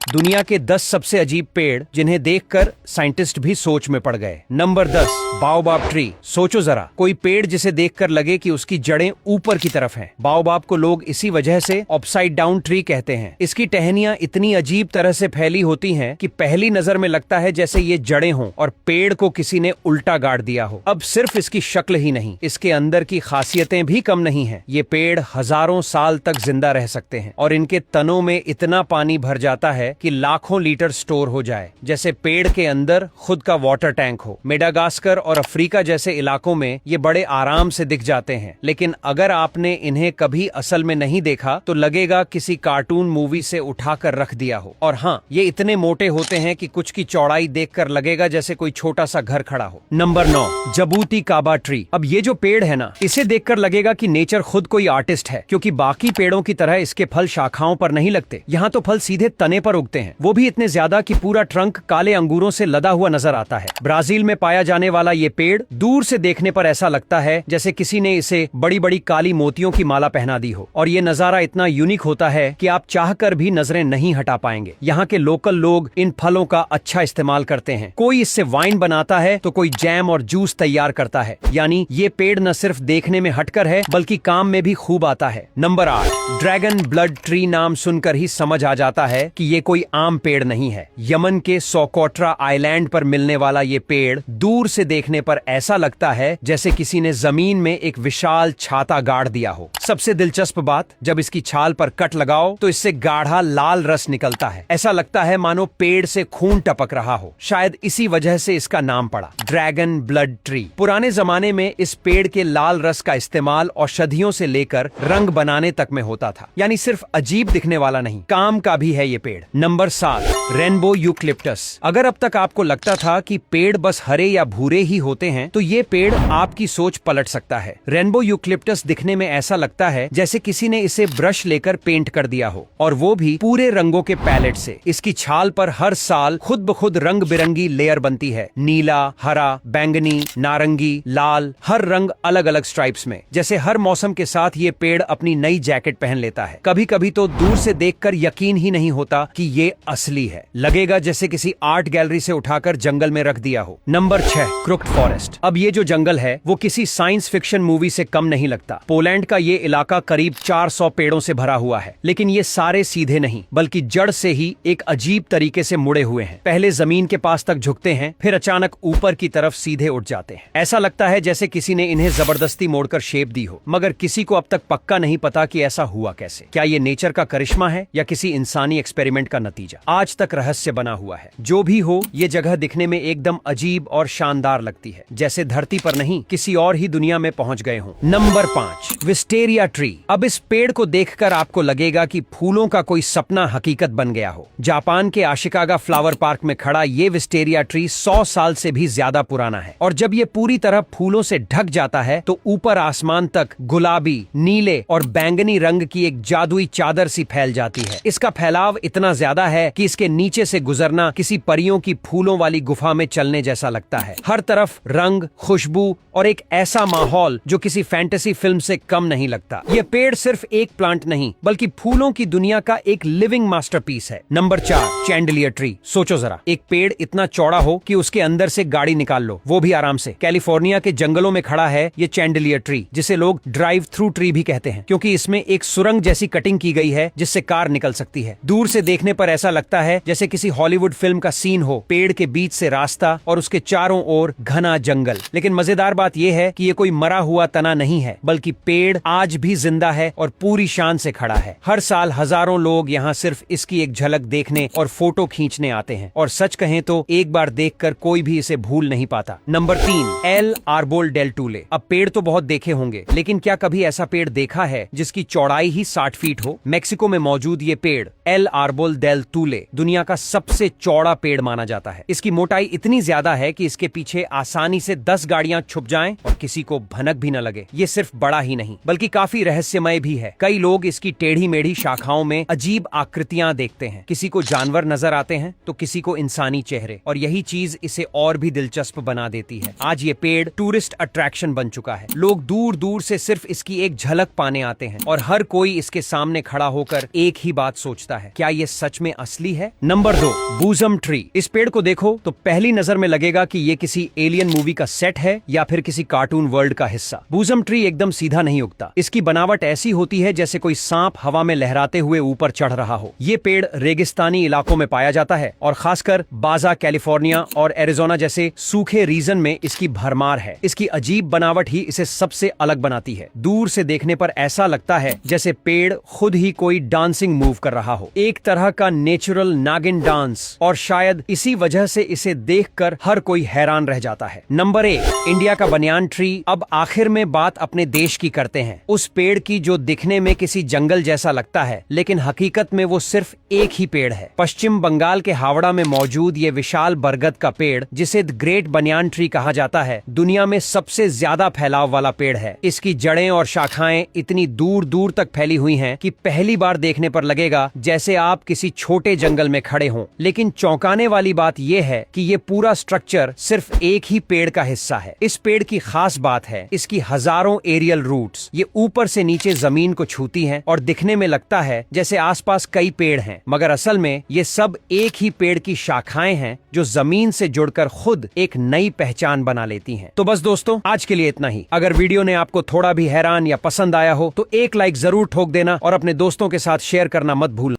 दुनिया के 10 सबसे अजीब पेड़ जिन्हें देखकर साइंटिस्ट भी सोच में पड़ गए। Number 10, baobab tree. सोचो जरा, कोई पेड़ जिसे देखकर लगे कि उसकी जड़ें ऊपर की तरफ हैं। बाओबाब को लोग इसी वजह से अपसाइड डाउन ट्री कहते हैं। इसकी टहनियां इतनी अजीब तरह से फैली होती हैं कि पहली नजर में लगता है जैसे ये जड़ें हों और पेड़ को किसी ने उल्टा गाड़ दिया हो। अब सिर्फ इसकी शक्ल ही नहीं, इसके अंदर की खासियतें भी कम नहीं हैं। ये पेड़ हजारों साल तक जिंदा रह सकते हैं और इनके तनों में इतना पानी भर जाता है कि लाखों लीटर स्टोर हो जाए, जैसे पेड़ के अंदर खुद का वाटर टैंक हो। मेडागास्कर और अफ्रीका जैसे इलाकों में ये बड़े आराम से दिख जाते हैं, लेकिन अगर आपने इन्हें कभी असल में नहीं देखा तो लगेगा किसी कार्टून मूवी से उठाकर रख दिया हो। और हाँ, ये इतने मोटे होते हैं कि कुछ की चौड़ाई देखकर लगेगा जैसे कोई छोटा सा घर खड़ा हो। नंबर 9, जबूती काबा ट्री। अब ये जो पेड़ है ना, इसे देखकर लगेगा कि नेचर खुद कोई आर्टिस्ट है, क्योंकि बाकी पेड़ों की तरह इसके फल शाखाओं पर नहीं लगते। यहाँ तो फल सीधे तने पर उगते हैं, वो भी इतने ज्यादा कि पूरा ट्रंक काले अंगूरों से लदा हुआ नजर आता है। ब्राजील में पाया जाने वाला ये पेड़ दूर से देखने पर ऐसा लगता है जैसे किसी ने इसे बड़ी बड़ी काली मोतियों की माला पहना दी हो। और ये नजारा इतना यूनिक होता है कि आप चाहकर भी नजरें नहीं हटा पाएंगे। यहाँ के लोकल लोग इन फलों का अच्छा इस्तेमाल करते हैं। कोई इससे वाइन बनाता है तो कोई जैम और जूस तैयार करता है। यानी ये पेड़ न सिर्फ देखने में हटकर है बल्कि काम में भी खूब आता है। Number 8, dragon blood tree. नाम सुनकर ही समझ आ जाता है कि ये कोई आम पेड़ नहीं है। यमन के सोकोट्रा आइलैंड पर मिलने वाला ये पेड़ दूर से देखने पर ऐसा लगता है जैसे किसी ने जमीन में एक विशाल छाता गाड़ दिया हो। सबसे दिलचस्प बात, जब इसकी छाल पर कट लगाओ तो इससे गाढ़ा लाल रस निकलता है। ऐसा लगता है मानो पेड़ से खून टपक रहा हो। शायद इसी वजह से इसका नाम पड़ा, ड्रैगन ब्लड ट्री। पुराने जमाने में इस पेड़ के लाल रस का इस्तेमाल औषधियों से लेकर रंग बनाने तक में होता था। यानी सिर्फ अजीब दिखने वाला नहीं, काम का भी है ये पेड़। Number 7, rainbow eucalyptus. अगर अब तक आपको लगता था कि पेड़ बस हरे या भूरे ही होते हैं, तो ये पेड़ आपकी सोच पलट सकता है। रेनबो यूकलिप्टस दिखने में ऐसा लगता है जैसे किसी ने इसे ब्रश लेकर पेंट कर दिया हो, और वो भी पूरे रंगों के पैलेट से। इसकी छाल पर हर साल खुद ब खुद रंग बिरंगी लेयर बनती है। नीला, हरा, बैंगनी, नारंगी, लाल, हर रंग अलग अलग स्ट्राइप्स में। जैसे हर मौसम के साथ ये पेड़ अपनी नई जैकेट पहन लेता है। कभी कभी तो दूर से देखकर यकीन ही नहीं होता कि ये असली है। लगेगा जैसे किसी आर्ट गैलरी से उठाकर जंगल में रख दिया हो। Number 6, crooked forest. अब ये जो जंगल है वो किसी साइंस फिक्शन मूवी से कम नहीं लगता। पोलैंड का ये इलाका करीब 400 पेड़ों से भरा हुआ है, लेकिन ये सारे सीधे नहीं बल्कि जड़ से ही एक अजीब तरीके से मुड़े हुए हैं। पहले जमीन के पास तक झुकते हैं, फिर अचानक ऊपर की तरफ सीधे उठ जाते हैं। ऐसा लगता है जैसे किसी ने इन्हें जबरदस्ती मोड़कर शेप दी हो, मगर किसी को अब तक पक्का नहीं पता कि ऐसा हुआ कैसे। क्या ये नेचर का करिश्मा है या किसी इंसानी एक्सपेरिमेंट का नतीजा? आज तक रहस्य बना हुआ है। जो भी हो, ये जगह दिखने में एकदम अजीब और शानदार लगती है, जैसे धरती पर नहीं किसी और ही दुनिया में पहुंच गए हों। Number 5, wisteria tree. अब इस पेड़ को देखकर आपको लगेगा कि फूलों का कोई सपना हकीकत बन गया हो। जापान के आशिकागा फ्लावर पार्क में खड़ा ये विस्टेरिया ट्री 100 साल से भी ज्यादा पुराना है, और जब ये पूरी तरह फूलों से ढक जाता है तो ऊपर आसमान तक गुलाबी, नीले और बैंगनी रंग की एक जादुई चादर सी फैल जाती है। इसका फैलाव इतना ज्यादा है कि इसके नीचे से गुजरना किसी परियों की फूलों वाली गुफा में चलने जैसा लगता है। हर तरफ रंग, खुशबू और एक ऐसा माहौल जो किसी फैंटेसी फिल्म से कम नहीं लगता। यह पेड़ सिर्फ एक प्लांट नहीं बल्कि फूलों की दुनिया का एक लिविंग मास्टरपीस है। Number 4, chandelier tree. सोचो जरा, एक पेड़ इतना चौड़ा हो कि उसके अंदर से गाड़ी निकाल लो, वो भी आराम से। कैलिफोर्निया के जंगलों में खड़ा है ये चैंडलियर ट्री, जिसे लोग ड्राइव थ्रू ट्री भी कहते हैं, क्योंकि इसमें एक सुरंग जैसी कटिंग की गई है जिससे कार निकल सकती है। दूर से देखने पर ऐसा लगता है जैसे किसी हॉलीवुड फिल्म का सीन हो। पेड़ के बीच से रास्ता और उसके चारों ओर घना जंगल। लेकिन मजेदार बात यह है कि ये कोई मरा हुआ तना नहीं है, बल्कि पेड़ आज भी जिंदा है और पूरी शान से खड़ा है। हर साल हजारों लोग यहाँ सिर्फ इसकी एक झलक देखने और फोटो खींचने आते हैं, और सच कहें तो एक बार देखकर कोई भी इसे भूल नहीं पाता। Number 3, El Arbol del Tule. अब पेड़ तो बहुत देखे होंगे, लेकिन क्या कभी ऐसा पेड़ देखा है जिसकी चौड़ाई ही 60 फीट हो? मेक्सिको में मौजूद ये पेड़ एल आर्बोल डेल टूले दुनिया का सबसे चौड़ा पेड़ माना जाता है। इसकी मोटाई इतनी ज्यादा है कि इसके पीछे आसानी से 10 गाड़ियां छुप जाएं और किसी को भनक भी न लगे। ये सिर्फ बड़ा ही नहीं बल्कि काफी रहस्यमय भी है। कई लोग इसकी टेढ़ी मेढ़ी शाखाओं में अजीब आकृतियां देखते हैं। किसी को जानवर नजर आते हैं तो किसी को इंसानी चेहरे, और यही चीज इसे और भी दिलचस्प बना देती है। आज ये पेड़ टूरिस्ट अट्रैक्शन बन चुका है। लोग दूर दूर से सिर्फ इसकी एक झलक पाने आते हैं, और हर कोई इसके सामने खड़ा होकर एक ही बात सोचता है, क्या ये सच सच में असली है? Number 2, bosom tree. इस पेड़ को देखो तो पहली नजर में लगेगा कि ये किसी एलियन मूवी का सेट है या फिर किसी कार्टून वर्ल्ड का हिस्सा। बूजम ट्री एकदम सीधा नहीं उगता। इसकी बनावट ऐसी होती है जैसे कोई सांप हवा में लहराते हुए ऊपर चढ़ रहा हो। ये पेड़ रेगिस्तानी इलाकों में पाया जाता है और खासकर बाजा, कैलिफोर्निया और एरिजोना जैसे सूखे रीजन में इसकी भरमार है। इसकी अजीब बनावट ही इसे सबसे अलग बनाती है। दूर से देखने पर ऐसा लगता है जैसे पेड़ खुद ही कोई डांसिंग मूव कर रहा हो, एक तरह का नेचुरल नागिन डांस, और शायद इसी वजह से इसे देखकर हर कोई हैरान रह जाता है। नंबर 1, इंडिया का बनियान ट्री। अब आखिर में बात अपने देश की करते हैं, उस पेड़ की जो दिखने में किसी जंगल जैसा लगता है लेकिन हकीकत में वो सिर्फ एक ही पेड़ है। पश्चिम बंगाल के हावड़ा में मौजूद ये विशाल बरगद का पेड़, जिसे द ग्रेट बनियान ट्री कहा जाता है, दुनिया में सबसे ज्यादा फैलाव वाला पेड़ है। इसकी जड़ें और शाखाएं इतनी दूर दूर तक फैली हुई हैं कि पहली बार देखने पर लगेगा जैसे आप किसी छोटे जंगल में खड़े हों। लेकिन चौंकाने वाली बात यह है कि ये पूरा स्ट्रक्चर सिर्फ एक ही पेड़ का हिस्सा है। इस पेड़ की खास बात है इसकी हजारों एरियल रूट्स। ये ऊपर से नीचे जमीन को छूती हैं और दिखने में लगता है जैसे आसपास कई पेड़ हैं, मगर असल में ये सब एक ही पेड़ की शाखाएं हैं जो जमीन से जुड़कर खुद एक नई पहचान बना लेती हैं। तो बस दोस्तों, आज के लिए इतना ही। अगर वीडियो ने आपको थोड़ा भी हैरान या पसंद आया हो तो एक लाइक जरूर ठोक देना और अपने दोस्तों के साथ शेयर करना मत भूलना।